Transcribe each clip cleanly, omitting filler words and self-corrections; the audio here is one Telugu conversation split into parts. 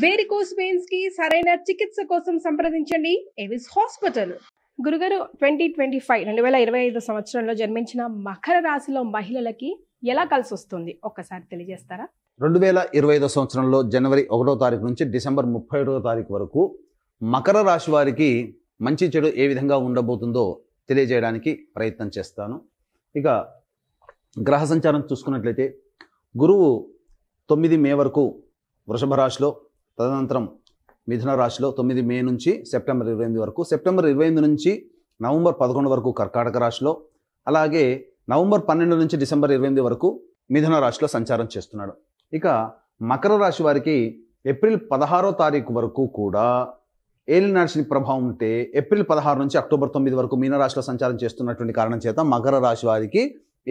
వేరికోస్ వెయిన్స్ కి సరైన చికిత్స కోసం సంప్రదించండి ఎవిస్ హాస్పిటల్. గురుగారు 2025 సంవత్సరంలో జన్మించిన మకర రాశిలో మహిళలకి ఎలా కలిసి వస్తుంది ఒక్కసారి తెలియజేస్తారా? 2025 సంవత్సరంలో జనవరి 1వ తారీఖు నుంచి డిసెంబర్ 31వ తారీఖు వరకు మకర రాశి వారికి మంచి చెడు ఏ విధంగా ఉండబోతుందో తెలియజేయడానికి ప్రయత్నం చేస్తాను. ఇక గ్రహ సంచారం చూసుకున్నట్లయితే గురువు 9 మే వరకు వృషభ రాశిలో, తదనంతరం మిథున రాశిలో 9 మే నుంచి సెప్టెంబర్ 28 వరకు, సెప్టెంబర్ 28 నుంచి నవంబర్ 11 వరకు కర్కాటక రాశిలో, అలాగే నవంబర్ 12 నుంచి డిసెంబర్ 28 వరకు మిథున రాశిలో సంచారం చేస్తున్నాడు. ఇక మకర రాశి వారికి ఏప్రిల్ 16వ తారీఖు వరకు కూడా ఏలినాటి శని ప్రభావం ఉంటే, ఏప్రిల్ 16 నుంచి అక్టోబర్ 9 వరకు మీనరాశిలో సంచారం చేస్తున్నటువంటి కారణం చేత మకర రాశి వారికి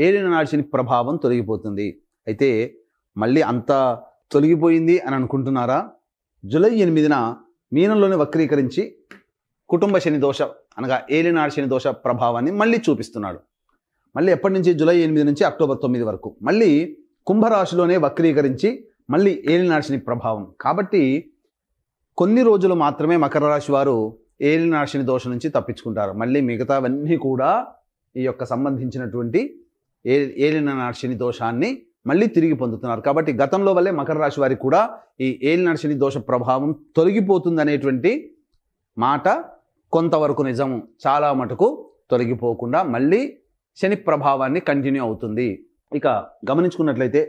ఏలినాటి శని ప్రభావం తొలగిపోతుంది. అయితే మళ్ళీ అంత తొలగిపోయింది అని అనుకుంటున్నారా? జూలై 8న మీనంలోనే వక్రీకరించి కుటుంబ శని దోష అనగా ఏలినాటి శని దోష ప్రభావాన్ని మళ్ళీ చూపిస్తున్నాడు. మళ్ళీ ఎప్పటి నుంచి? జూలై 8 నుంచి అక్టోబర్ 9 వరకు మళ్ళీ కుంభరాశిలోనే వక్రీకరించి మళ్ళీ ఏలినాటి శని ప్రభావం. కాబట్టి కొన్ని రోజులు మాత్రమే మకర రాశి వారు ఏలినాటి శని దోషం నుంచి తప్పించుకుంటారు. మళ్ళీ మిగతావన్నీ కూడా ఈ యొక్క సంబంధించినటువంటి ఏలినాటి శని దోషాన్ని మళ్ళీ తిరిగి పొందుతున్నారు. కాబట్టి గతంలో వల్లే మకర రాశి వారికి కూడా ఈ ఏలినాటి శని దోష ప్రభావం తొలగిపోతుంది అనేటువంటి మాట కొంతవరకు నిజము. చాలా మటుకు తొలగిపోకుండా మళ్ళీ శని ప్రభావాన్ని కంటిన్యూ అవుతుంది. ఇక గమనించుకున్నట్లయితే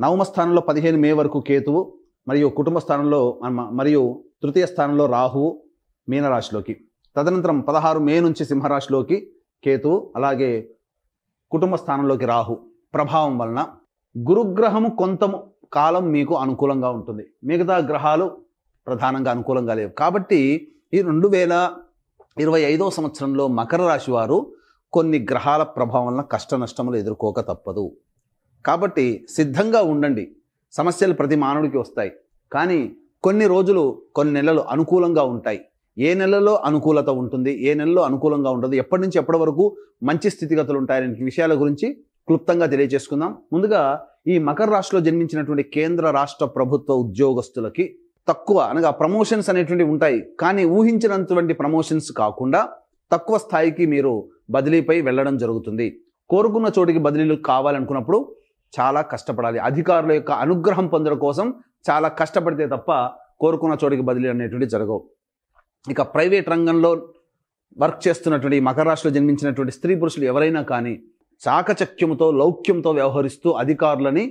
నవమ స్థానంలో 15 మే వరకు కేతువు, మరియు కుటుంబ స్థానంలో మరియు తృతీయ స్థానంలో రాహువు మీనరాశిలోకి, తదనంతరం 16 మే నుంచి సింహరాశిలోకి కేతువు, అలాగే కుటుంబ స్థానంలోకి రాహు ప్రభావం వలన గురుగ్రహము కొంత కాలం మీకు అనుకూలంగా ఉంటుంది. మిగతా గ్రహాలు ప్రధానంగా అనుకూలంగా లేవు. కాబట్టి ఈ 2025 సంవత్సరంలో మకర రాశి వారు కొన్ని గ్రహాల ప్రభావం వలన కష్ట నష్టములు ఎదుర్కోక తప్పదు. కాబట్టి సిద్ధంగా ఉండండి. సమస్యలు ప్రతి మానవుడికి వస్తాయి, కానీ కొన్ని రోజులు కొన్ని నెలలు అనుకూలంగా ఉంటాయి. ఏ నెలలో అనుకూలత ఉంటుంది, ఏ నెలలో అనుకూలంగా ఉండదు, ఎప్పటి నుంచి ఎప్పటి వరకు మంచి స్థితిగతులు ఉంటాయనే విషయాల గురించి క్లుప్తంగా తెలియజేసుకుందాం. ముందుగా ఈ మకర రాశిలో జన్మించినటువంటి కేంద్ర రాష్ట్ర ప్రభుత్వ ఉద్యోగస్తులకి తక్కువ అనగా ప్రమోషన్స్ అనేటువంటివి ఉంటాయి, కానీ ఊహించినటువంటి ప్రమోషన్స్ కాకుండా తక్కువ స్థాయికి మీరు బదిలీపై వెళ్ళడం జరుగుతుంది. కోరుకున్న చోటికి బదిలీలు కావాలనుకున్నప్పుడు చాలా కష్టపడాలి. అధికారుల యొక్క అనుగ్రహం పొందడం కోసం చాలా కష్టపడితే తప్ప కోరుకున్న చోటికి బదిలీ అనేటువంటి జరగవు. ఇక ప్రైవేట్ రంగంలో వర్క్ చేస్తున్నటువంటి మకర రాశిలో జన్మించినటువంటి స్త్రీ పురుషులు ఎవరైనా కానీ చాకచక్యంతో లౌక్యంతో వ్యవహరిస్తూ అధికారులని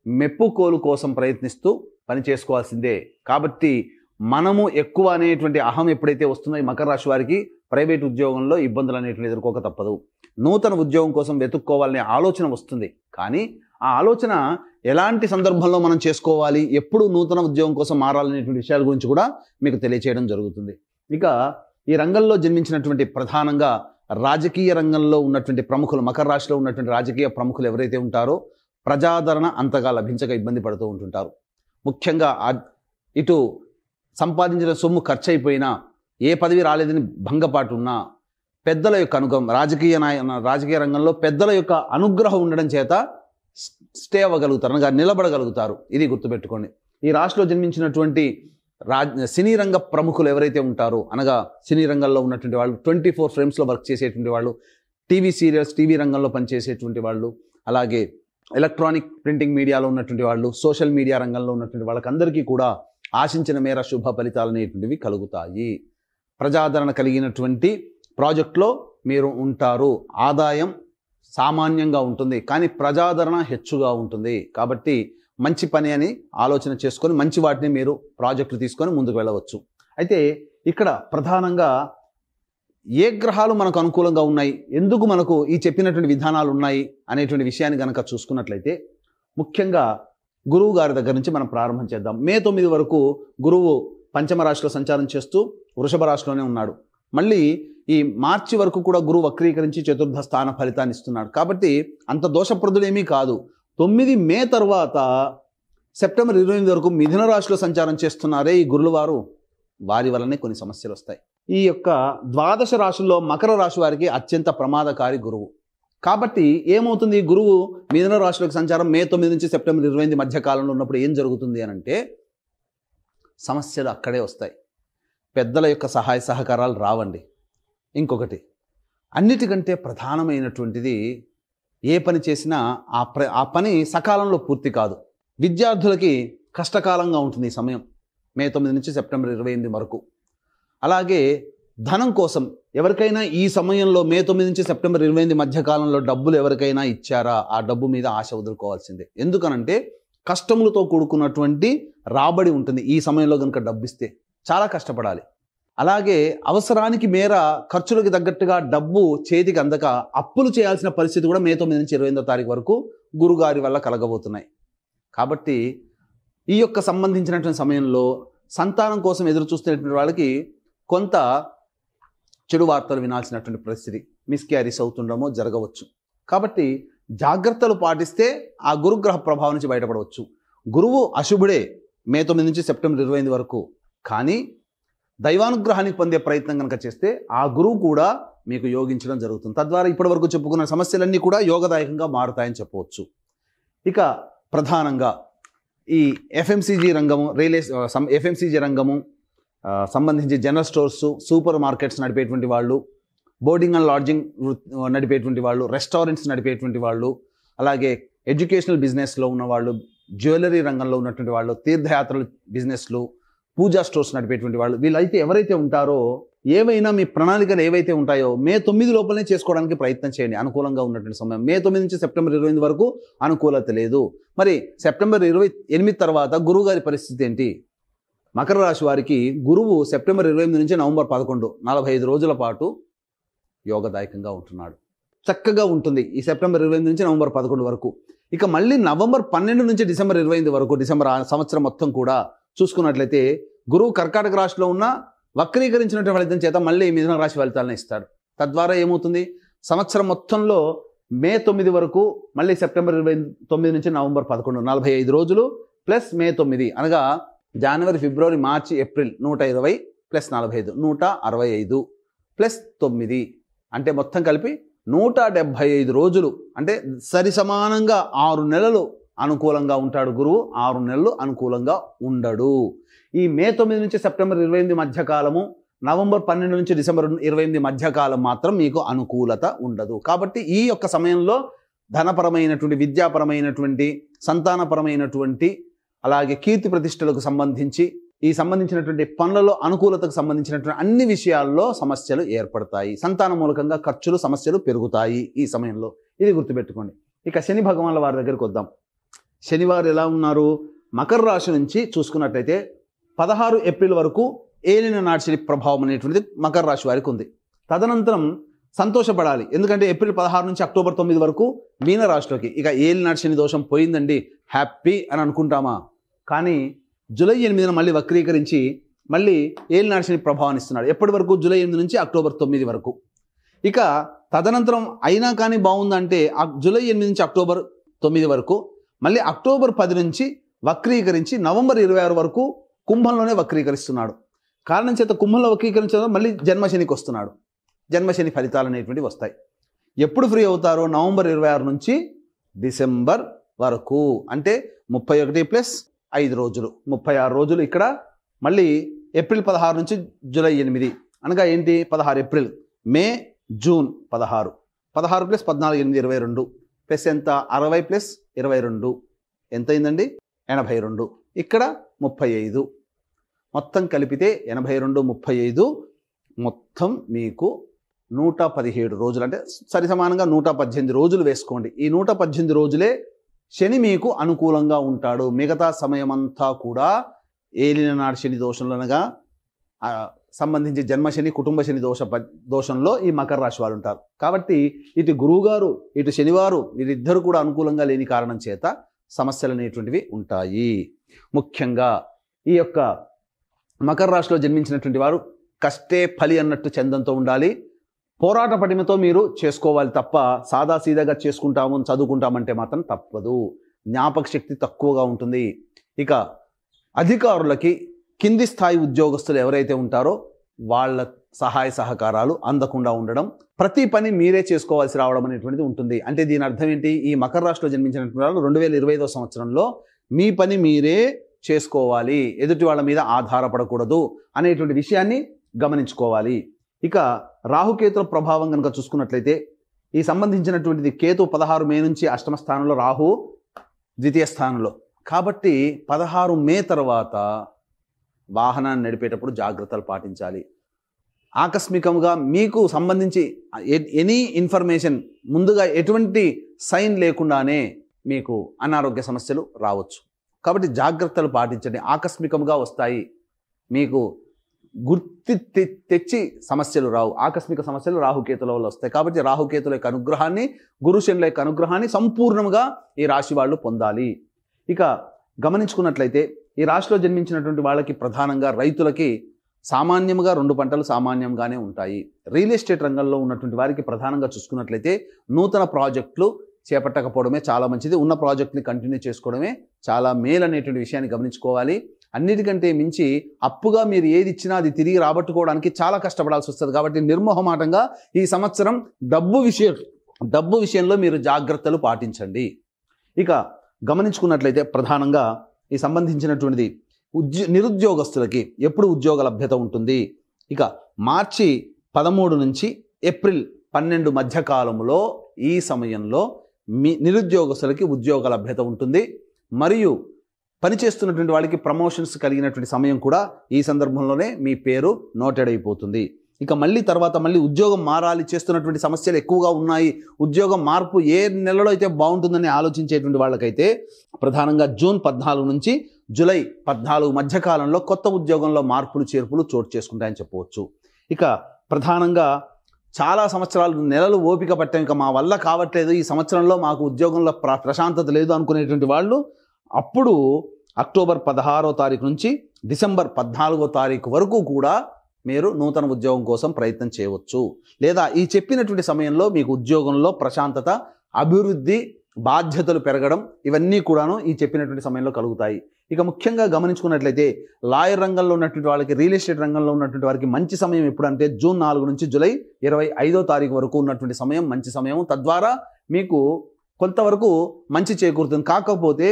మెప్పుకోలు కోసం ప్రయత్నిస్తూ పని చేసుకోవాల్సిందే. కాబట్టి మనము ఎక్కువ అనేటువంటి అహం ఎప్పుడైతే వస్తుందో ఈ మకర రాశి వారికి ప్రైవేట్ ఉద్యోగంలో ఇబ్బందులు అనేటువంటి ఎదుర్కోక తప్పదు. నూతన ఉద్యోగం కోసం వెతుక్కోవాలనే ఆలోచన వస్తుంది, కానీ ఆ ఆలోచన ఎలాంటి సందర్భంలో మనం చేసుకోవాలి, ఎప్పుడు నూతన ఉద్యోగం కోసం మారాలనేటువంటి విషయాల గురించి కూడా మీకు తెలియచేయడం జరుగుతుంది. ఇక ఈ రంగంలో జన్మించినటువంటి ప్రధానంగా రాజకీయ రంగంలో ఉన్నటువంటి ప్రముఖులు, మకర రాశిలో ఉన్నటువంటి రాజకీయ ప్రముఖులు ఎవరైతే ఉంటారో ప్రజాదరణ అంతగా లభించక ఇబ్బంది పడుతూ ఉంటుంటారు. ముఖ్యంగా ఇటు సంపాదించిన సొమ్ము ఖర్చు అయిపోయినా, ఏ పదవి రాలేదని భంగపాటు ఉన్నా, పెద్దల యొక్క అనుగ్రహం రాజకీయ రంగంలో పెద్దల యొక్క అనుగ్రహం ఉండడం చేత స్టే అవ్వగలుగుతారు, అనగా నిలబడగలుగుతారు. ఇది గుర్తుపెట్టుకోండి. ఈ రాశిలో జన్మించినటువంటి సినీ రంగ ప్రముఖులు ఎవరైతే ఉంటారో, అనగా సినీ రంగంలో ఉన్నటువంటి వాళ్ళు, 24 ఫ్రేమ్స్లో వర్క్ చేసేటువంటి వాళ్ళు, టీవీ సీరియల్స్ టీవీ రంగంలో పనిచేసేటువంటి వాళ్ళు, అలాగే ఎలక్ట్రానిక్ ప్రింటింగ్ మీడియాలో ఉన్నటువంటి వాళ్ళు, సోషల్ మీడియా రంగంలో ఉన్నటువంటి వాళ్ళకందరికీ కూడా ఆశించిన మేర శుభ ఫలితాలు అనేటువంటివి కలుగుతాయి. ప్రజాదరణ కలిగినటువంటి ప్రాజెక్టులో మీరు ఉంటారు. ఆదాయం సామాన్యంగా ఉంటుంది, కానీ ప్రజాదరణ హెచ్చుగా ఉంటుంది. కాబట్టి మంచి పని అని ఆలోచన చేసుకొని మంచి వాటిని మీరు ప్రాజెక్టులు తీసుకొని ముందుకు వెళ్ళవచ్చు. అయితే ఇక్కడ ప్రధానంగా ఏ గ్రహాలు మనకు అనుకూలంగా ఉన్నాయి, ఎందుకు మనకు ఈ చెప్పినటువంటి విధానాలు ఉన్నాయి అనేటువంటి విషయాన్ని కనుక చూసుకున్నట్లయితే, ముఖ్యంగా గురువు గారి దగ్గర నుంచి మనం ప్రారంభం చేద్దాం. మే 9 వరకు గురువు పంచమ రాశిలో సంచారం చేస్తూ వృషభ రాశిలోనే ఉన్నాడు. మళ్ళీ ఈ మార్చి వరకు కూడా గురువు వక్రీకరించి చతుర్థ స్థాన ఫలితాన్ని ఇస్తున్నాడు. కాబట్టి అంత దోషప్రదుడేమీ కాదు. 9 మే తర్వాత సెప్టెంబర్ 28 వరకు మిథున రాశిలో సంచారం చేస్తున్నారే ఈ గురువుల వారు, వారి వల్లనే కొన్ని సమస్యలు వస్తాయి. ఈ యొక్క ద్వాదశ రాశుల్లో మకర రాశి వారికి అత్యంత ప్రమాదకారి గురువు. కాబట్టి ఏమవుతుంది, గురువు మిథున రాశిలోకి సంచారం మే 9 నుంచి సెప్టెంబర్ 28 మధ్య కాలంలో ఉన్నప్పుడు ఏం జరుగుతుంది అని అంటే, సమస్యలు అక్కడే వస్తాయి. పెద్దల యొక్క సహాయ సహకారాలు రావండి. ఇంకొకటి, అన్నిటికంటే ప్రధానమైనటువంటిది, ఏ పని చేసినా ఆ పని సకాలంలో పూర్తి కాదు. విద్యార్థులకి కష్టకాలంగా ఉంటుంది ఈ సమయం, మే 9 నుంచి సెప్టెంబర్ 28 వరకు. అలాగే ధనం కోసం ఎవరికైనా ఈ సమయంలో మే 9 నుంచి సెప్టెంబర్ 28 మధ్యకాలంలో డబ్బులు ఎవరికైనా ఇచ్చారా, ఆ డబ్బు మీద ఆశ వదులుకోవాల్సిందే. ఎందుకనంటే కష్టములతో కూడుకున్నటువంటి రాబడి ఉంటుంది. ఈ సమయంలో కనుక డబ్బు ఇస్తే చాలా కష్టపడాలి. అలాగే అవసరానికి మేర ఖర్చులకు తగ్గట్టుగా డబ్బు చేతికి అందక అప్పులు చేయాల్సిన పరిస్థితి కూడా మే 9 నుంచి 28వ తారీఖు వరకు గురుగారి వల్ల కలగబోతున్నాయి. కాబట్టి ఈ యొక్క సంబంధించినటువంటి సమయంలో సంతానం కోసం ఎదురు చూస్తున్నటువంటి వాళ్ళకి కొంత చెడు వార్తలు వినాల్సినటువంటి పరిస్థితి, మిస్క్యారీస్ అవుతుండమో జరగవచ్చు. కాబట్టి జాగ్రత్తలు పాటిస్తే ఆ గురుగ్రహ ప్రభావం నుంచి బయటపడవచ్చు. గురువు అశుభుడే మే 9 నుంచి సెప్టెంబర్ 28 వరకు. కానీ దైవానుగ్రహానికి పొందే ప్రయత్నం కనుక చేస్తే ఆ గురువు కూడా మీకు యోగించడం జరుగుతుంది. తద్వారా ఇప్పటి వరకు చెప్పుకున్న సమస్యలన్నీ కూడా యోగదాయకంగా మారుతాయని చెప్పవచ్చు. ఇక ప్రధానంగా ఈ ఎఫ్ఎంసీజీ రంగము, ఎఫ్ఎంసీజీ రంగము సంబంధించి జనరల్ స్టోర్స్, సూపర్ మార్కెట్స్ నడిపేటువంటి వాళ్ళు, బోర్డింగ్ అండ్ లాడ్జింగ్ నడిపేటువంటి వాళ్ళు, రెస్టారెంట్స్ నడిపేటువంటి వాళ్ళు, అలాగే ఎడ్యుకేషనల్ బిజినెస్లో ఉన్నవాళ్ళు, జ్యువెలరీ రంగంలో ఉన్నటువంటి వాళ్ళు, తీర్థయాత్రలు బిజినెస్లు, పూజా స్టోర్స్ నడిపేటువంటి వాళ్ళు, వీళ్ళైతే ఎవరైతే ఉంటారో ఏవైనా మీ ప్రణాళికలు ఏవైతే ఉంటాయో మే 9 లోపలనే చేసుకోవడానికి ప్రయత్నం చేయండి. అనుకూలంగా ఉన్నటువంటి సమయం మే 9 నుంచి సెప్టెంబర్ 28 వరకు అనుకూలత లేదు. మరి సెప్టెంబర్ 28 తర్వాత గురువు గారి పరిస్థితి ఏంటి? మకర రాశి వారికి గురువు సెప్టెంబర్ 28 నుంచి నవంబర్ 11 45 రోజుల పాటు యోగదాయకంగా ఉంటున్నాడు. చక్కగా ఉంటుంది ఈ సెప్టెంబర్ 28 నుంచి నవంబర్ 11 వరకు. ఇక మళ్ళీ నవంబర్ 12 నుంచి డిసెంబర్ 28 వరకు, డిసెంబర్ సంవత్సరం మొత్తం కూడా చూసుకున్నట్లయితే గురువు కర్కాటక రాశిలో ఉన్న వక్రీకరించినటువంటి ఫలితం చేత మళ్ళీ మిథున రాశి ఫలితాలను ఇస్తాడు. తద్వారా ఏమవుతుంది, సంవత్సరం మొత్తంలో మే 9 వరకు, మళ్ళీ సెప్టెంబర్ 29 నుంచి నవంబర్ 11 45 రోజులు ప్లస్ మే 9 అనగా జనవరి, ఫిబ్రవరి, మార్చి, ఏప్రిల్ 120 ప్లస్ 45 165 ప్లస్ 9 అంటే మొత్తం కలిపి 175 రోజులు. అంటే సరి సమానంగా 6 నెలలు అనుకూలంగా ఉంటాడు గురువు, 6 నెలలు అనుకూలంగా ఉండడు. ఈ మే 9 నుంచి సెప్టెంబర్ 28 మధ్యకాలము, నవంబర్ 12 నుంచి డిసెంబర్ 28 మధ్యకాలం మాత్రం మీకు అనుకూలత ఉండదు. కాబట్టి ఈ యొక్క సమయంలో ధనపరమైనటువంటి, విద్యాపరమైనటువంటి, సంతానపరమైనటువంటి, అలాగే కీర్తి ప్రతిష్టలకు సంబంధించి, ఈ సంబంధించినటువంటి పనులలో అనుకూలతకు సంబంధించినటువంటి అన్ని విషయాల్లో సమస్యలు ఏర్పడతాయి. సంతాన మూలకంగా ఖర్చులు, సమస్యలు పెరుగుతాయి ఈ సమయంలో. ఇది గుర్తుపెట్టుకోండి. ఇక శని భగవాన్ల వారి దగ్గరికి వద్దాం. శనివారు ఎలా ఉన్నారు? మకర రాశి నుంచి చూసుకున్నట్లయితే 16 ఏప్రిల్ వరకు ఏలిన నాటి శని ప్రభావం అనేటువంటిది మకర రాశి వారికి ఉంది. తదనంతరం సంతోషపడాలి, ఎందుకంటే ఏప్రిల్ 16 నుంచి అక్టోబర్ 9 వరకు మీన రాశిలోకి. ఇక ఏలినాటి శని దోషం పోయిందండి, హ్యాపీ అని అనుకుంటామా? కానీ జూలై 8న మళ్ళీ వక్రీకరించి మళ్ళీ ఏలినాటి శని ప్రభావాన్ని ఇస్తున్నాడు. ఎప్పటి వరకు? జూలై 8 నుంచి అక్టోబర్ 9 వరకు. ఇక తదనంతరం అయినా కానీ బాగుందంటే జూలై 8 నుంచి అక్టోబర్ 9 వరకు, మళ్ళీ అక్టోబర్ 10 నుంచి వక్రీకరించి నవంబర్ 26 వరకు కుంభంలోనే వక్రీకరిస్తున్నాడు. కారణం చేత కుంభంలో వక్రీకరించడం మళ్ళీ జన్మశనికి వస్తున్నాడు. జన్మశని ఫలితాలు అనేటువంటివి వస్తాయి. ఎప్పుడు ఫ్రీ అవుతారో? నవంబర్ 26 నుంచి డిసెంబర్ వరకు, అంటే 31 ప్లస్ 5 రోజులు, 36 రోజులు. ఇక్కడ మళ్ళీ ఏప్రిల్ 16 నుంచి జూలై 8 అనగా ఏంటి? 16 ఏప్రిల్, మే, జూన్ 16, 16 ప్లస్ 14 8 22 ప్లస్ ఎంత? 60 ప్లస్ 22 ఎంత అయిందండి? 82. ఇక్కడ 35, మొత్తం కలిపితే 82 35 మొత్తం మీకు 117 రోజులు, అంటే సరి సమానంగా 118 రోజులు వేసుకోండి. ఈ 118 రోజులే శని మీకు అనుకూలంగా ఉంటాడు. మిగతా సమయమంతా కూడా ఏలిన నాటి శని దోషంలోనగా సంబంధించి జన్మశని, కుటుంబ శని దోషంలో ఈ మకర రాశి వారు ఉంటారు. కాబట్టి ఇటు గురువుగారు, ఇటు శనివారు, వీరిద్దరు కూడా అనుకూలంగా లేని కారణం చేత సమస్యలు అనేటువంటివి ఉంటాయి. ముఖ్యంగా ఈ యొక్క మకర రాశిలో జన్మించినటువంటి వారు కష్టే ఫలి అన్నట్టు చందంతో ఉండాలి. పోరాట పటిమతో మీరు చేసుకోవాలి తప్ప సాదాసీదాగా చేసుకుంటాము, చదువుకుంటామంటే మాత్రం తప్పదు. జ్ఞాపక శక్తి తక్కువగా ఉంటుంది. ఇక అధికారులకి, కింది స్థాయి ఉద్యోగస్తులు ఎవరైతే ఉంటారో వాళ్ళ సహాయ సహకారాలు అందకుండా ఉండడం, ప్రతి పని మీరే చేసుకోవాల్సి రావడం అనేటువంటిది ఉంటుంది. అంటే దీని అర్థం ఏంటి? ఈ మకర రాశిలో జన్మించినటువంటి వాళ్ళు 2025వ సంవత్సరంలో మీ పని మీరే చేసుకోవాలి, ఎదుటి వాళ్ళ మీద ఆధారపడకూడదు అనేటువంటి విషయాన్ని గమనించుకోవాలి. ఇక రాహుకేతుల ప్రభావం కనుక చూసుకున్నట్లయితే ఈ సంబంధించినటువంటిది కేతు 16 మే నుంచి అష్టమ స్థానంలో, రాహు ద్వితీయ స్థానంలో. కాబట్టి 16 మే తర్వాత వాహనాన్ని నడిపేటప్పుడు జాగ్రత్తలు పాటించాలి. ఆకస్మికంగా మీకు సంబంధించి ఎనీ ఇన్ఫర్మేషన్ ముందుగా ఎటువంటి సైన్ లేకుండానే మీకు అనారోగ్య సమస్యలు రావచ్చు. కాబట్టి జాగ్రత్తలు పాటించండి. ఆకస్మికంగా వస్తాయి, మీకు గుర్తి తెచ్చి సమస్యలు రావు. ఆకస్మిక సమస్యలు రాహుకేతుల వల్ల వస్తాయి. కాబట్టి రాహుకేతుల యొక్క అనుగ్రహాన్ని, గురుశనుల యొక్క అనుగ్రహాన్ని సంపూర్ణంగా ఈ రాశి వాళ్ళు పొందాలి. ఇక గమనించుకున్నట్లయితే ఈ రాశిలో జన్మించినటువంటి వాళ్ళకి ప్రధానంగా రైతులకి సామాన్యంగా 2 పంటలు సామాన్యంగానే ఉంటాయి. రియల్ ఎస్టేట్ రంగంలో ఉన్నటువంటి వారికి ప్రధానంగా చూసుకున్నట్లయితే నూతన ప్రాజెక్టులు చేపట్టకపోవడమే చాలా మంచిది. ఉన్న ప్రాజెక్ట్ని కంటిన్యూ చేసుకోవడమే చాలా మేలు అనేటువంటి విషయాన్ని గమనించుకోవాలి. అన్నిటికంటే మించి అప్పుగా మీరు ఏది ఇచ్చినా అది తిరిగి రాబట్టుకోవడానికి చాలా కష్టపడాల్సి వస్తుంది. కాబట్టి నిర్మోహమాటంగా ఈ సంవత్సరం డబ్బు విషయంలో మీరు జాగ్రత్తలు పాటించండి. ఇక గమనించుకున్నట్లయితే ప్రధానంగా ఈ సంబంధించినటువంటిది నిరుద్యోగస్తులకి ఎప్పుడు ఉద్యోగ లభ్యత ఉంటుంది. ఇక మార్చి 13 నుంచి ఏప్రిల్ 12 మధ్య కాలంలో ఈ సమయంలో మీ నిరుద్యోగస్తులకి ఉద్యోగ లభ్యత ఉంటుంది. మరియు పనిచేస్తున్నటువంటి వాళ్ళకి ప్రమోషన్స్ కలిగినటువంటి సమయం కూడా ఈ సందర్భంలోనే మీ పేరు నోటెడ్ అయిపోతుంది. ఇక తర్వాత మళ్ళీ ఉద్యోగం మారాలి, చేస్తున్నటువంటి సమస్యలు ఎక్కువగా ఉన్నాయి, ఉద్యోగం మార్పు ఏ నెలలో అయితే బాగుంటుందని ఆలోచించేటువంటి వాళ్ళకైతే ప్రధానంగా జూన్ 14 నుంచి జూలై 14 మధ్యకాలంలో కొత్త ఉద్యోగంలో మార్పులు చేర్పులు చోటు చేసుకుంటాయని చెప్పవచ్చు. ఇక ప్రధానంగా చాలా సంవత్సరాలు నెలలు ఓపిక పట్టాం, ఇక మా వల్ల కావట్లేదు, ఈ సంవత్సరంలో మాకు ఉద్యోగంలో ప్రశాంతత లేదు అనుకునేటువంటి వాళ్ళు అప్పుడు అక్టోబర్ 16వ తారీఖు నుంచి డిసెంబర్ 14వ తారీఖు వరకు కూడా మీరు నూతన ఉద్యోగం కోసం ప్రయత్నం చేయవచ్చు. లేదా ఈ చెప్పినటువంటి సమయంలో మీకు ఉద్యోగంలో ప్రశాంతత, అభివృద్ధి, బాధ్యతలు పెరగడం ఇవన్నీ కూడాను ఈ చెప్పినటువంటి సమయంలో కలుగుతాయి. ఇక ముఖ్యంగా గమనించుకున్నట్లయితే లాయర్ రంగంలో ఉన్నటువంటి వాళ్ళకి, రియల్ ఎస్టేట్ రంగంలో ఉన్నటువంటి వారికి మంచి సమయం ఎప్పుడంటే జూన్ 4 నుంచి జూలై 25వ తారీఖు వరకు ఉన్నటువంటి సమయం మంచి సమయం. తద్వారా మీకు కొంతవరకు మంచి చేకూరుతుంది. కాకపోతే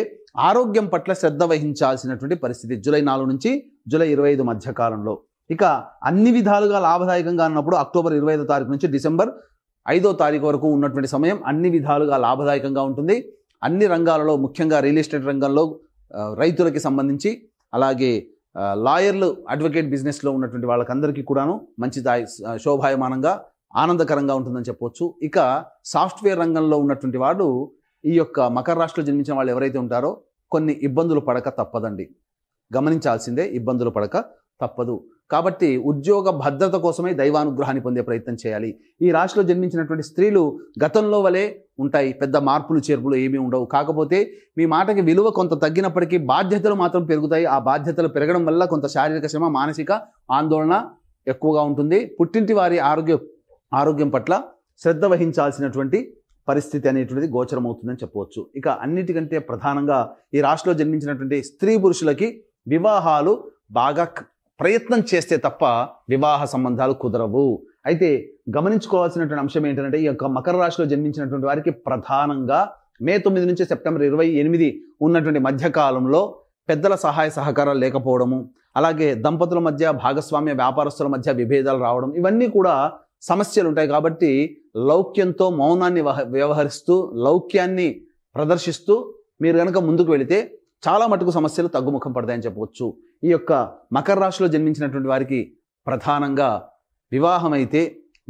ఆరోగ్యం పట్ల శ్రద్ధ వహించాల్సినటువంటి పరిస్థితి జూలై 4 నుంచి జూలై 25 మధ్య కాలంలో. ఇక అన్ని విధాలుగా లాభదాయకంగా ఉన్నప్పుడు అక్టోబర్ 25వ తారీఖు నుంచి డిసెంబర్ 5వ తారీఖు వరకు ఉన్నటువంటి సమయం అన్ని విధాలుగా లాభదాయకంగా ఉంటుంది. అన్ని రంగాలలో ముఖ్యంగా రియల్ ఎస్టేట్ రంగంలో రైతులకి సంబంధించి, అలాగే లాయర్లు, అడ్వకేట్ బిజినెస్లో ఉన్నటువంటి వాళ్ళకందరికీ కూడాను మంచి శోభాయమానంగా ఆనందకరంగా ఉంటుందని చెప్పవచ్చు. ఇక సాఫ్ట్వేర్ రంగంలో ఉన్నటువంటి వాళ్ళు, ఈ యొక్క మకర రాశిలో జన్మించిన వాళ్ళు ఎవరైతే ఉంటారో కొన్ని ఇబ్బందులు పడక తప్పదండి. గమనించాల్సిందే, ఇబ్బందులు పడక తప్పదు. కాబట్టి ఉద్యోగ భద్రత కోసమే దైవానుగ్రహాన్ని పొందే ప్రయత్నం చేయాలి. ఈ రాశిలో జన్మించినటువంటి స్త్రీలు గతంలో వలె ఉంటాయి, పెద్ద మార్పులు చేర్పులు ఏమీ ఉండవు. కాకపోతే మీ మాటకి విలువ కొంత తగ్గినప్పటికీ బాధ్యతలు మాత్రం పెరుగుతాయి. ఆ బాధ్యతలు పెరగడం వల్ల కొంత శారీరక శ్రమ, మానసిక ఆందోళన ఎక్కువగా ఉంటుంది. పుట్టింటి వారి ఆరోగ్యం పట్ల శ్రద్ధ వహించాల్సినటువంటి పరిస్థితి అనేటువంటిది గోచరమవుతుందని చెప్పవచ్చు. ఇక అన్నిటికంటే ప్రధానంగా ఈ రాశిలో జన్మించినటువంటి స్త్రీ పురుషులకి వివాహాలు బాగా ప్రయత్నం చేస్తే తప్ప వివాహ సంబంధాలు కుదరవు. అయితే గమనించుకోవాల్సినటువంటి అంశం ఏంటంటే ఈ యొక్క మకర రాశిలో జన్మించినటువంటి వారికి ప్రధానంగా మే 9 నుంచి సెప్టెంబర్ 28 ఉన్నటువంటి మధ్యకాలంలో పెద్దల సహాయ సహకారాలు లేకపోవడము, అలాగే దంపతుల మధ్య, భాగస్వామ్య వ్యాపారస్తుల మధ్య విభేదాలు రావడం, ఇవన్నీ కూడా సమస్యలు ఉంటాయి. కాబట్టి లౌక్యంతో మౌనాన్ని వ్యవహరిస్తూ, లౌక్యాన్ని ప్రదర్శిస్తూ మీరు కనుక ముందుకు వెళితే చాలా మటుకు సమస్యలు తగ్గుముఖం పడతాయని చెప్పవచ్చు. ఈ యొక్క మకర రాశిలో జన్మించినటువంటి వారికి ప్రధానంగా వివాహం అయితే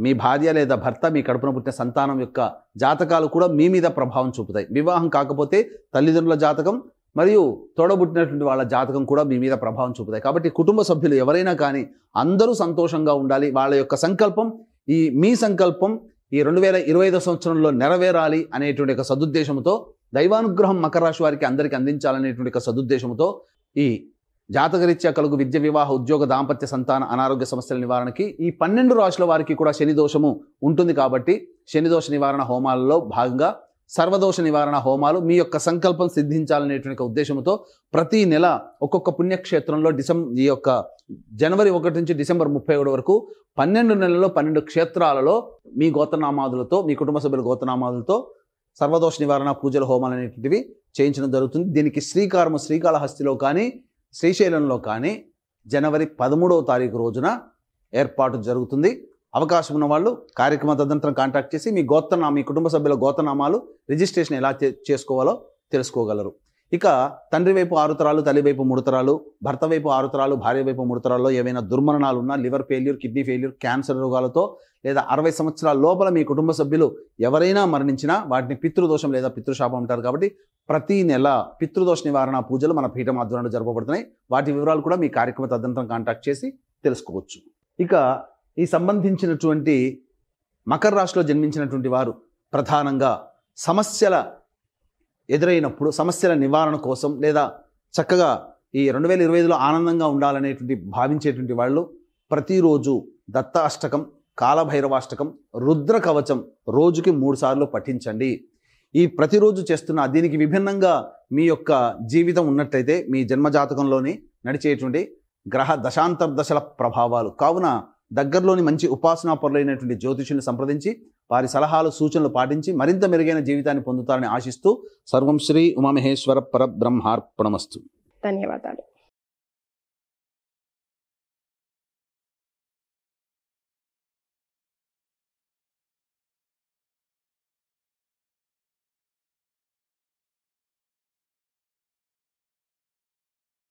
మీ భార్య లేదా భర్త, మీ కడుపున పుట్టిన సంతానం యొక్క జాతకాలు కూడా మీ మీద ప్రభావం చూపుతాయి. వివాహం కాకపోతే తల్లిదండ్రుల జాతకం మరియు తోడబుట్టినటువంటి వాళ్ళ జాతకం కూడా మీ మీద ప్రభావం చూపుతాయి. కాబట్టి కుటుంబ సభ్యులు ఎవరైనా కానీ అందరూ సంతోషంగా ఉండాలి. వాళ్ళ యొక్క సంకల్పం, మీ సంకల్పం ఈ 2025 సంవత్సరంలో నెరవేరాలి అనేటువంటి ఒక సదుద్దేశంతో, దైవానుగ్రహం మకర రాశి వారికి అందరికీ అందించాలనేటువంటి ఒక సదుద్దేశంతో ఈ జాతకరీత్యా కలుగు విద్య, వివాహ, ఉద్యోగ, దాంపత్య, సంతాన, అనారోగ్య సమస్యల నివారణకి ఈ 12 రాశుల వారికి కూడా శని దోషము ఉంటుంది. కాబట్టి శని దోష నివారణ హోమాలలో భాగంగా సర్వదోష నివారణ హోమాలు మీ యొక్క సంకల్పం సిద్ధించాలనేటువంటి ఉద్దేశంతో ప్రతి నెల ఒక్కొక్క పుణ్యక్షేత్రంలో ఈ యొక్క జనవరి 1 నుంచి డిసెంబర్ 31 వరకు 12 నెలల్లో 12 క్షేత్రాలలో మీ గోత్రనామాదులతో, మీ కుటుంబ సభ్యుల గోత్రనామాదులతో సర్వదోష నివారణ పూజల హోమాలు అనేటువంటివి చేయించడం జరుగుతుంది. దీనికి శ్రీకాళహస్తిలో కానీ శ్రీశైలంలో కానీ జనవరి 13వ తారీఖు రోజున ఏర్పాటు జరుగుతుంది. అవకాశం ఉన్న వాళ్ళు కార్యక్రమ తదనంతరం కాంటాక్ట్ చేసి మీ కుటుంబ సభ్యుల గోత్రనామాలు రిజిస్ట్రేషన్ ఎలా చేసుకోవాలో తెలుసుకోగలరు. ఇక తండ్రి వైపు 6 తరాలు, తల్లి వైపు 3 తరాలు, భర్త వైపు 6 తరాలు, భార్య వైపు 3 తరాల్లో ఏవైనా దుర్మరణాలు ఉన్నా, liver failure, kidney failure, cancer రోగాలతో లేదా 60 సంవత్సరాల లోపల మీ కుటుంబ సభ్యులు ఎవరైనా మరణించినా వాటిని పితృదోషం లేదా పితృశాపం అంటారు. కాబట్టి ప్రతి నెల పితృదోష నివారణ పూజలు మన పీఠం ఆధ్వర్యంలో జరపబడుతున్నాయి. వాటి వివరాలు కూడా మీ కార్యక్రమ తదనంతరం కాంటాక్ట్ చేసి తెలుసుకోవచ్చు. ఇక ఈ సంబంధించినటువంటి మకర రాశిలో జన్మించినటువంటి వారు ప్రధానంగా సమస్యల ఎదురైనప్పుడు సమస్యల నివారణ కోసం లేదా చక్కగా ఈ 2025లో ఆనందంగా ఉండాలనేటువంటి భావించేటువంటి వాళ్ళు ప్రతిరోజు దత్త అష్టకం, కాలభైరవాష్టకం, రుద్ర కవచం రోజుకి 3 సార్లు పఠించండి. ఈ ప్రతిరోజు చేస్తున్న దీనికి విభిన్నంగా మీ యొక్క జీవితం ఉన్నట్టయితే మీ జన్మజాతకంలోని నడిచేటువంటి గ్రహ దశాంతర్దశల ప్రభావాలు కావున దగ్గరలోని మంచి ఉపాసనా పరులైనటువంటి జ్యోతిషుల్ని సంప్రదించి వారి సలహాలు సూచనలు పాటించి మరింత మెరుగైన జీవితాన్ని పొందుతారని ఆశిస్తూ సర్వం శ్రీ ఉమామహేశ్వర పరబ్రహ్మార్పణమస్తు. ధన్యవాదాలు.